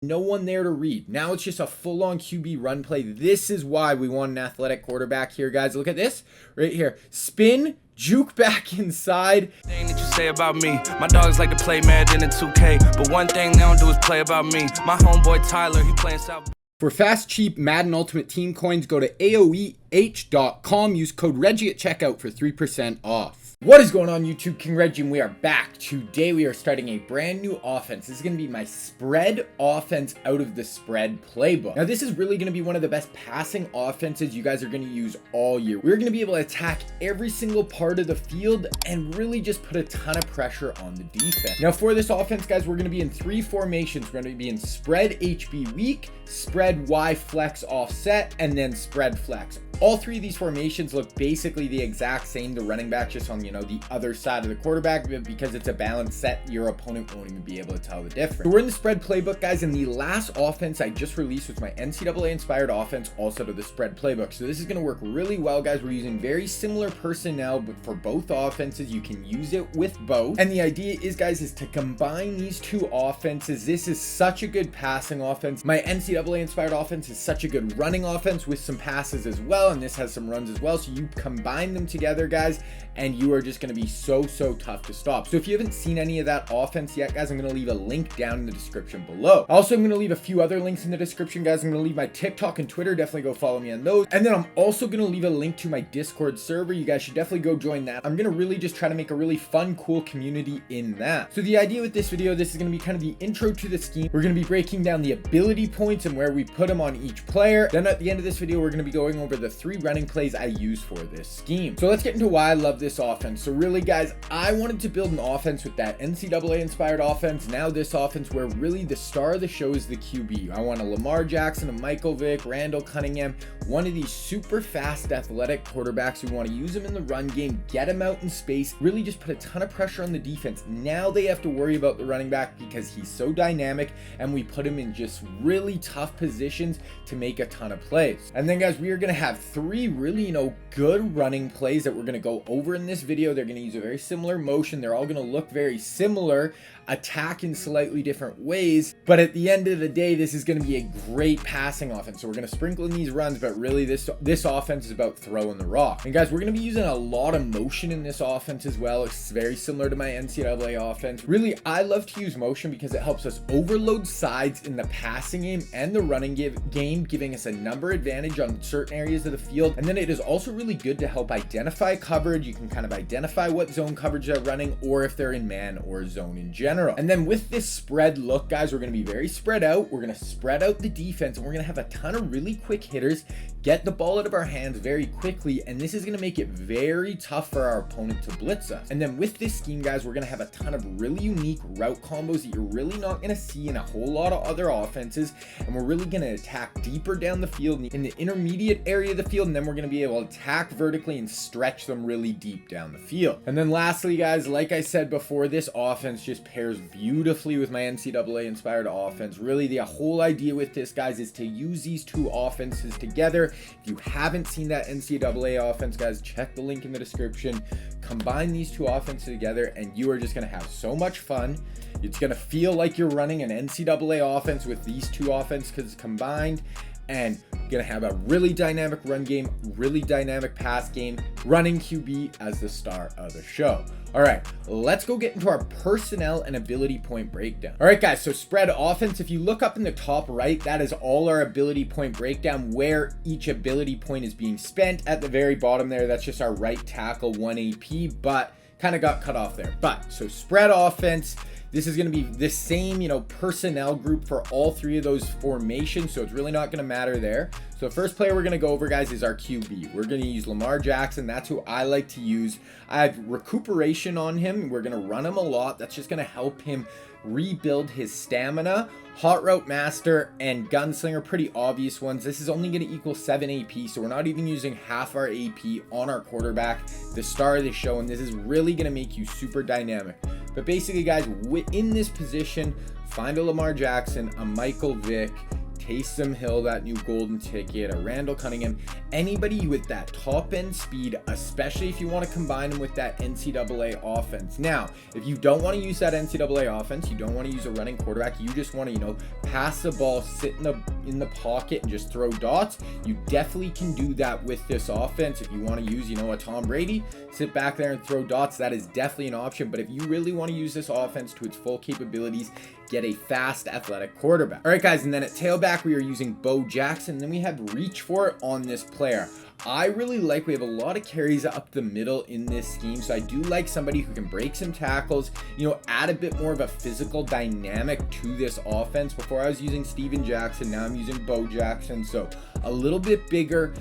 No one there to read. Now it's just a full-on QB run play. This is why we want an athletic quarterback here, guys. Look at this right here. Spin, juke back inside. Thing that you say about me, my dogs like to play Madden in 2K, but one thing they don't do is play about me. My homeboy Tyler, he playing South. For fast, cheap Madden Ultimate Team coins, go to aoeh.com. Use code Reggie at checkout for 3% off. What is going on, YouTube? King Reggie, and we are back. Today we are starting a brand new offense. This is going to be my spread offense out of the spread playbook. Now, this is really going to be one of the best passing offenses you guys are going to use all year. We're going to be able to attack every single part of the field and really just put a ton of pressure on the defense. Now, for this offense, guys, we're going to be in 3 formations. We're going to be in spread HB weak, spread Y flex offset, and then spread flex. All 3 of these formations look basically the exact same. The running back just on, the other side of the quarterback, but because it's a balanced set, your opponent won't even be able to tell the difference. So we're in the spread playbook, guys, and the last offense I just released was my NCAA inspired offense, also to the spread playbook. So this is going to work really well, guys. We're using very similar personnel, but for both offenses, you can use it with both. And the idea is, guys, is to combine these 2 offenses. This is such a good passing offense. My NCAA inspired offense is such a good running offense with some passes as well, and this has some runs as well. So you combine them together, guys, and you are just going to be so tough to stop. So if you haven't seen any of that offense yet, guys, I'm going to leave a link down in the description below. Also, I'm going to leave a few other links in the description, guys. I'm going to leave my TikTok and Twitter. Definitely go follow me on those. And then I'm also going to leave a link to my Discord server. You guys should definitely go join that. I'm going to really just try to make a really fun, cool community in that. So the idea with this video, this is going to be kind of the intro to the scheme. We're going to be breaking down the ability points and where we put them on each player. Then at the end of this video, we're going to be going over the 3 running plays I use for this scheme. So let's get into why I love this offense. So really, guys, I wanted to build an offense with that NCAA inspired offense. Now this offense where really the star of the show is the QB. I want a Lamar Jackson, a Michael Vick, Randall Cunningham, one of these super fast athletic quarterbacks. We want to use them in the run game, get them out in space, really just put a ton of pressure on the defense. Now they have to worry about the running back because he's so dynamic, and we put him in just really tough positions to make a ton of plays. And then, guys, we are going to have 3 really, good running plays that we're going to go over in this video. They're going to use a very similar motion. They're all going to look very similar, attack in slightly different ways, but at the end of the day, this is going to be a great passing offense. So we're going to sprinkle in these runs, but really this offense is about throwing the rock. And guys, we're going to be using a lot of motion in this offense as well. It's very similar to my NCAA offense. Really, I love to use motion because it helps us overload sides in the passing game and the running game, giving us a number advantage on certain areas of the field. And then it is also really good to help identify coverage. You can kind of identify what zone coverage they're running, or if they're in man or zone in general. And then with this spread look, guys, we're going to be very spread out. We're going to spread out the defense, and we're going to have a ton of really quick hitters get the ball out of our hands very quickly, and this is going to make it very tough for our opponent to blitz us. And then with this scheme, guys, we're going to have a ton of really unique route combos that you're really not going to see in a whole lot of other offenses, and we're really going to attack deeper down the field in the intermediate area of the field, and then we're going to be able to attack vertically and stretch them really deep down the field. And then lastly, guys, like I said before, this offense just pairs beautifully with my NCAA inspired offense. Really, the whole idea with this, guys, is to use these 2 offenses together. If you haven't seen that NCAA offense, guys, check the link in the description. Combine these 2 offenses together, and you are just going to have so much fun. It's going to feel like you're running an NCAA offense with these 2 offenses combined, and gonna have a really dynamic run game, really dynamic pass game, running QB as the star of the show. All right, let's go get into our personnel and ability point breakdown. All right, guys, so spread offense, if you look up in the top right, that is all our ability point breakdown, where each ability point is being spent. At the very bottom there, that's just our right tackle, 1 AP, but kind of got cut off there. But so spread offense, this is going to be the same, personnel group for all 3 of those formations, so it's really not going to matter there. So the first player we're going to go over, guys, is our QB. We're going to use Lamar Jackson. That's who I like to use. I have recuperation on him. We're going to run him a lot. That's just going to help him rebuild his stamina. Hot Route Master and Gunslinger, pretty obvious ones. This is only going to equal 7 AP, so we're not even using half our AP on our quarterback, the star of the show, and this is really going to make you super dynamic. But basically, guys, in this position, find a Lamar Jackson, a Michael Vick, Taysom Hill, that new golden ticket, a Randall Cunningham, anybody with that top end speed, especially if you want to combine them with that NCAA offense. Now, if you don't want to use that NCAA offense, you don't want to use a running quarterback, you just want to, pass the ball, sit in the pocket and just throw dots, you definitely can do that with this offense. If you want to use, a Tom Brady, sit back there and throw dots, that is definitely an option. But if you really want to use this offense to its full capabilities, get a fast, athletic quarterback. All right, guys, and then at tailback, we are using Bo Jackson. Then we have reach for it on this player. I really like, we have a lot of carries up the middle in this scheme, so I do like somebody who can break some tackles, add a bit more of a physical dynamic to this offense. Before I was using Steven Jackson, now I'm using Bo Jackson, so a little bit bigger,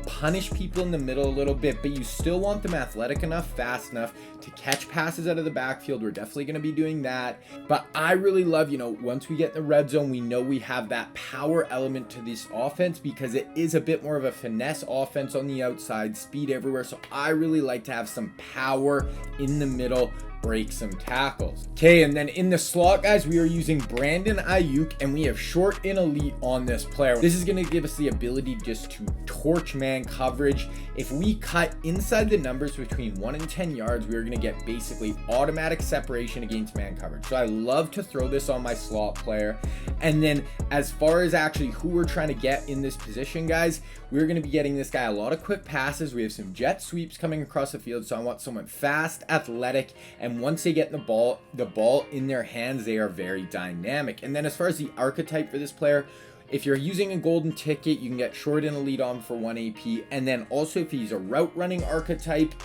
punish people in the middle a little bit, but you still want them athletic enough, fast enough to catch passes out of the backfield. We're definitely going to be doing that, but I really love, once we get in the red zone, we know we have that power element to this offense because it is a bit more of a finesse offense on the outside, speed everywhere. So I really like to have some power in the middle, break some tackles. Okay, and then in the slot, guys, we are using Brandon Ayuk, and we have short and elite on this player. This is going to give us the ability just to torch man coverage. If we cut inside the numbers between 1 and 10 yards, we are going to get basically automatic separation against man coverage. So I love to throw this on my slot player. And then as far as actually who we're trying to get in this position, guys, we're going to be getting this guy a lot of quick passes. We have some jet sweeps coming across the field, so I want someone fast, athletic, and once they get the ball in their hands, they are very dynamic. And then as far as the archetype for this player, if you're using a golden ticket, you can get short and elite on for 1 AP. And then also if he's a route running archetype,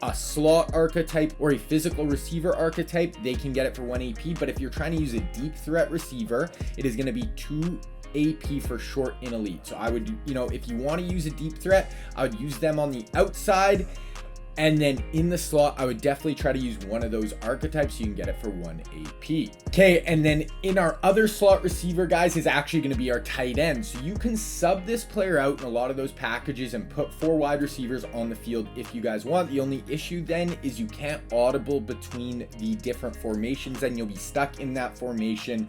a slot archetype, or a physical receiver archetype, they can get it for 1 AP. But if you're trying to use a deep threat receiver, it is going to be 2 AP for short and elite. So I would, if you want to use a deep threat, I would use them on the outside. And then in the slot, I would definitely try to use one of those archetypes. You can get it for 1 AP. Okay, and then in our other slot receiver, guys, is actually going to be our tight end. So you can sub this player out in a lot of those packages and put 4 wide receivers on the field if you guys want. The only issue then is you can't audible between the different formations, and you'll be stuck in that formation,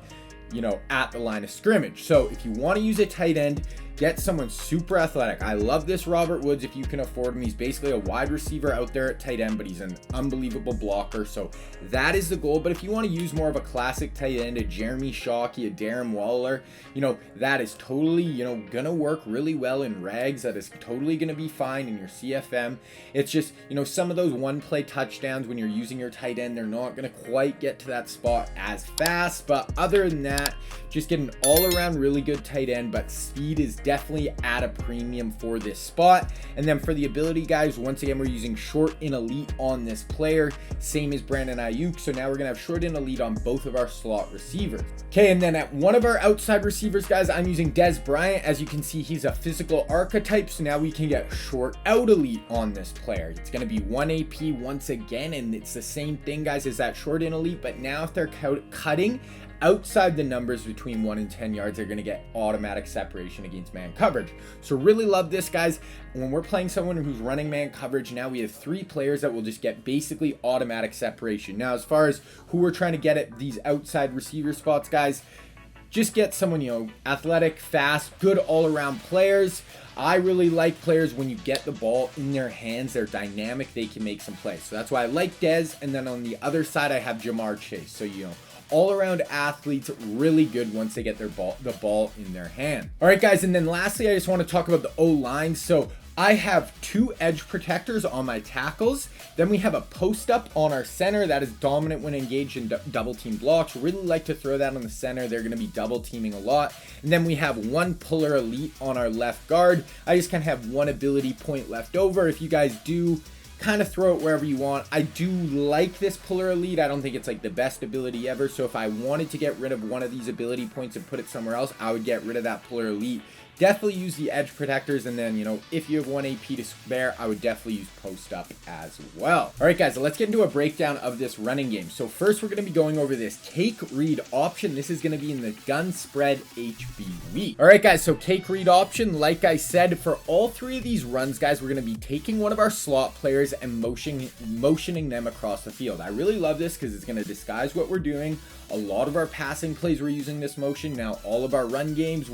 at the line of scrimmage. So if you want to use a tight end, get someone super athletic. I love this Robert Woods if you can afford him. He's basically a wide receiver out there at tight end, but he's an unbelievable blocker. So that is the goal. But if you want to use more of a classic tight end, a Jeremy Shockey, a Darren Waller, that is totally, gonna work really well in rags. That is totally gonna be fine in your CFM. It's just, some of those one play touchdowns when you're using your tight end, they're not gonna quite get to that spot as fast. But other than that, just get an all around really good tight end, but speed is definitely at a premium for this spot. And then for the ability, guys, once again, we're using short and elite on this player, same as Brandon Ayuk. So now we're gonna have short and elite on both of our slot receivers. Okay, and then at one of our outside receivers, guys, I'm using Dez Bryant. As you can see, he's a physical archetype, so now we can get short out elite on this player. It's gonna be 1 AP once again, and it's the same thing, guys, as that short and elite, but now if they're cutting outside the numbers between 1 and 10 yards, they're going to get automatic separation against man coverage. So really love this, guys. When we're playing someone who's running man coverage, now we have 3 players that will just get basically automatic separation. Now, as far as who we're trying to get at these outside receiver spots, guys, just get someone, athletic, fast, good all-around players. I really like players when you get the ball in their hands, they're dynamic, they can make some plays. So that's why I like Dez. And then on the other side, I have Jamar Chase. So, all-around athletes, really good once they get the ball in their hand. All right, guys, and then lastly, I just want to talk about the O-line. So I have 2 edge protectors on my tackles. Then we have a post-up on our center that is dominant when engaged in double-team blocks. Really like to throw that on the center. They're going to be double-teaming a lot. And then we have 1 puller elite on our left guard. I just kind of have 1 ability point left over. If you guys do kind of throw it wherever you want. I do like this puller elite. I don't think it's like the best ability ever. So if I wanted to get rid of one of these ability points and put it somewhere else, I would get rid of that puller elite definitely use the edge protectors. And then, you know, if you have 1 AP to spare, I would definitely use post up as well. All right, guys, so let's get into a breakdown of this running game. So first, we're going to be going over this cake read option. This is going to be in the gun spread HBV. All right, guys, so cake read option, like I said, for all three of these runs, guys, we're going to be taking one of our slot players and motioning them across the field. I really love this because it's going to disguise what we're doing. A lot of our passing plays, we're using this motion. Now, all of our run games,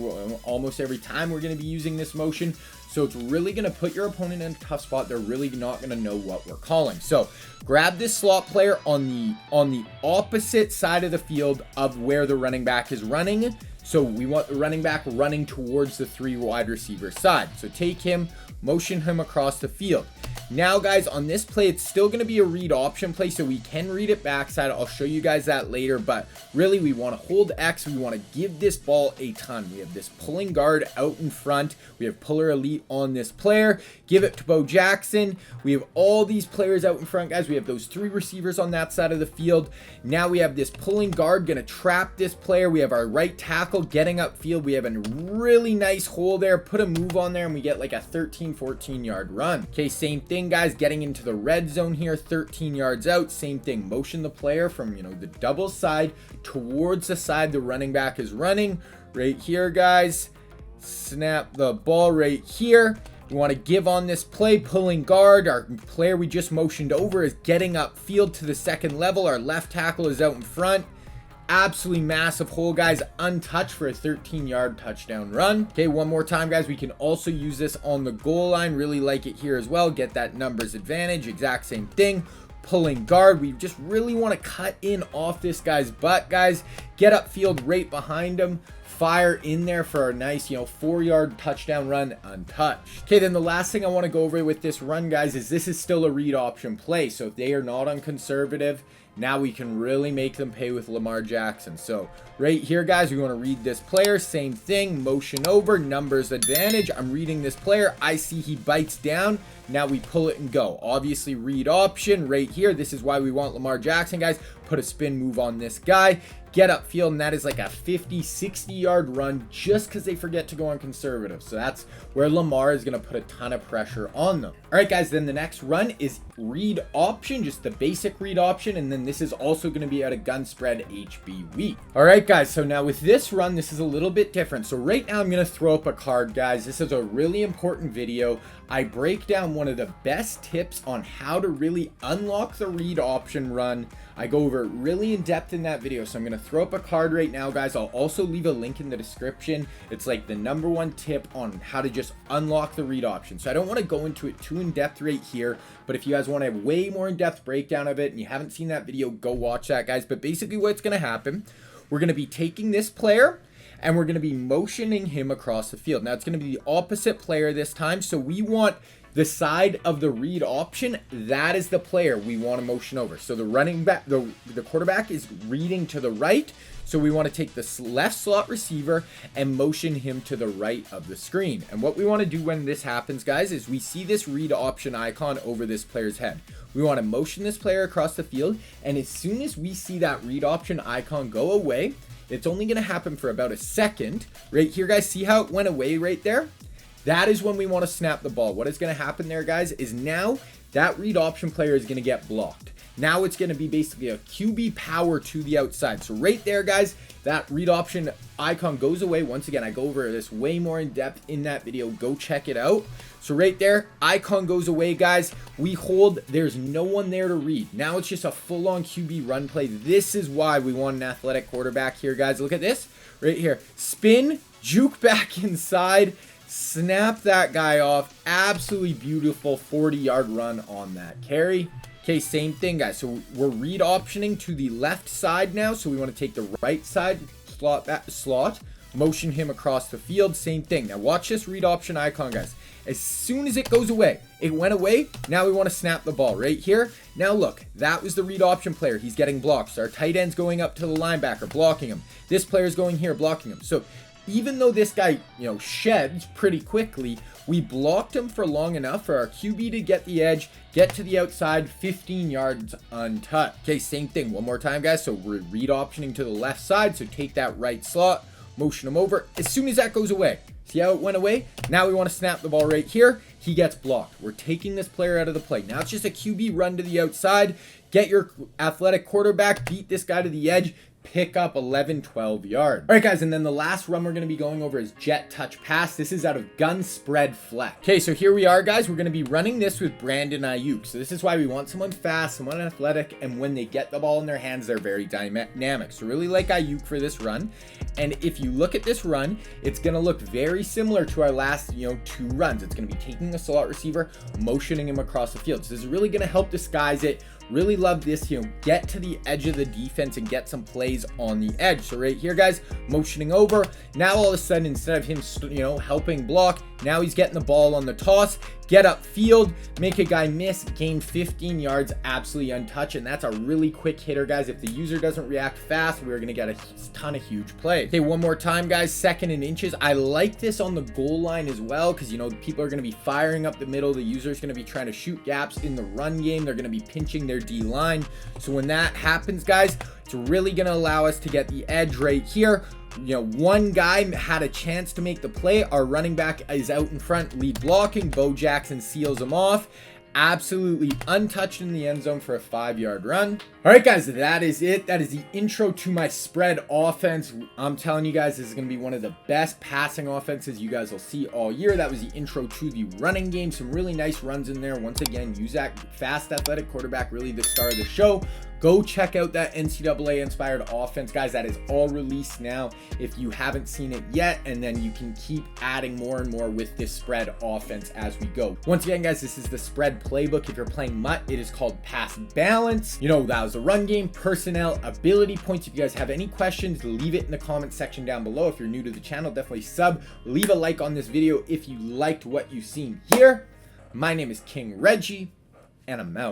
almost every time we're going to be using this motion. So it's really going to put your opponent in a tough spot. They're really not going to know what we're calling. So grab this slot player on the opposite side of the field of where the running back is running. So we want the running back running towards the 3 wide receiver side. So take him, motion him across the field. Now, guys, on this play, it's still going to be a read option play, so we can read it backside. I'll show you guys that later, but really, we want to hold X. We want to give this ball a ton. We have this pulling guard out in front. We have puller elite on this player. Give it to Bo Jackson. We have all these players out in front, guys. We have those 3 receivers on that side of the field. Now we have this pulling guard going to trap this player. We have our right tackle getting upfield. We have a really nice hole there. Put a move on there, and we get like a 13, 14-yard run. Okay, same thing, guys, getting into the red zone here, 13 yards out. Same thing, motion the player from, you know, the double side towards the side the running back is running. Right here, guys, snap the ball right here. We want to give on this play, pulling guard. Our player we just motioned over is getting upfield to the second level. Our left tackle is out in front. Absolutely massive hole, guys, untouched for a 13-yard touchdown run. Okay, one more time, guys. We can also use this on the goal line. Really like it here as well. Get that numbers advantage. Exact same thing. Pulling guard. We just really want to cut in off this guy's butt, guys. Get upfield right behind him. Fire in there for a nice, you know, 4-yard touchdown run untouched. Okay, then the last thing I want to go over with this run, guys, is this is still a read option play. So if they are not on conservative, now we can really make them pay with Lamar Jackson. So right here, guys, we want to read this player. Same thing, motion over, numbers advantage. I'm reading this player. I see he bites down. Now we pull it and go. Obviously, read option right here. This is why we want Lamar Jackson, guys. Put a spin move on this guy. Get upfield, and that is like a 50, 60-yard run just because they forget to go on conservative. So that's where Lamar is going to put a ton of pressure on them. All right, guys, then the next run is read option, just the basic read option, and then this is also going to be out of gun spread HBV. All right, guys, so now with this run, this is a little bit different. So right now I'm going to throw up a card, guys. This is a really important video. I break down one of the best tips on how to really unlock the read option run. I go over it really in depth in that video. So I'm going to throw up a card right now, guys. I'll also leave a link in the description. It's like the #1 tip on how to just unlock the read option. So I don't want to go into it too in depth right here, but if you guys want to have way more in depth breakdown of it and you haven't seen that video, go watch that, guys. But basically what's going to happen, we're going to be taking this player and we're going to be motioning him across the field. Now it's going to be the opposite player this time. So we want the side of the read option, that is the player we want to motion over. So the running back, the quarterback is reading to the right. So we want to take the left slot receiver and motion him to the right of the screen. And what we want to do when this happens, guys, is we see this read option icon over this player's head. We want to motion this player across the field. And as soon as we see that read option icon go away, it's only going to happen for about a second. Right here, guys, see how it went away right there? That is when we want to snap the ball. What is going to happen there, guys, is now that read option player is going to get blocked. Now it's going to be basically a QB power to the outside. So right there, guys, that read option icon goes away. Once again, I go over this way more in depth in that video. Go check it out. So right there, icon goes away, guys. We hold. There's no one there to read. Now it's just a full-on QB run play. This is why we want an athletic quarterback here, guys. Look at this right here. Spin, juke back inside. Snap that guy off. Absolutely beautiful 40-yard run on that carry. Okay, same thing, guys. So we're read optioning to the left side now. So we want to take the right side slot, motion him across the field. Same thing. Now watch this read option icon, guys. As soon as it goes away, it went away. Now we want to snap the ball right here. Now look, that was the read option player. He's getting blocked. So our tight end's going up to the linebacker, blocking him. This player's going here, blocking him. So even though this guy, sheds pretty quickly, we blocked him for long enough for our QB to get the edge, get to the outside, 15 yards untouched. Okay, same thing. One more time, guys. So we're read optioning to the left side. So take that right slot, motion him over. As soon as that goes away, See how it went away? Now we want to snap the ball right here. He gets blocked. We're taking this player out of the play. Now it's just a QB run to the outside. Get your athletic quarterback, beat this guy to the edge, pick up 11, 12 yards. All right, guys, and then the last run we're going to be going over is jet touch pass. This is out of gun spread flex. Okay, so here we are, guys. We're going to be running this with Brandon Ayuk. So this is why we want someone fast, someone athletic, and when they get the ball in their hands, they're very dynamic. So really like Ayuk for this run. And if you look at this run, it's going to look very similar to our last, 2 runs. It's going to be taking a slot receiver, motioning him across the field. So this is really going to help disguise it. Really love this, get to the edge of the defense and get some plays on the edge. So right here, guys, motioning over. Now all of a sudden, instead of him, helping block, now he's getting the ball on the toss, get upfield, make a guy miss, gain 15 yards, absolutely untouched. And that's a really quick hitter, guys. If the user doesn't react fast, we're going to get a ton of huge plays. Okay, one more time, guys, 2nd and inches. I like this on the goal line as well because, people are going to be firing up the middle. The user is going to be trying to shoot gaps in the run game. They're going to be pinching their D line. So when that happens, guys, it's really going to allow us to get the edge right here. One guy had a chance to make the play. Our running back is out in front, lead blocking. Bo Jackson seals him off. Absolutely untouched in the end zone for a 5-yard run. All right, guys, that is it. That is the intro to my spread offense. I'm telling you guys, this is going to be one of the best passing offenses you guys will see all year. That was the intro to the running game. Some really nice runs in there. Once again, use that fast athletic quarterback, really the star of the show. Go check out that NCAA inspired offense, guys. That is all released now if you haven't seen it yet. And then you can keep adding more and more with this spread offense as we go. Once again, guys, this is the spread playbook. If you're playing MUT, it is called pass balance. That was the run game, personnel, ability points. If you guys have any questions, leave it in the comment section down below. If you're new to the channel, definitely sub, leave a like on this video if you liked what you've seen here. My name is King Reggie, and I'm out.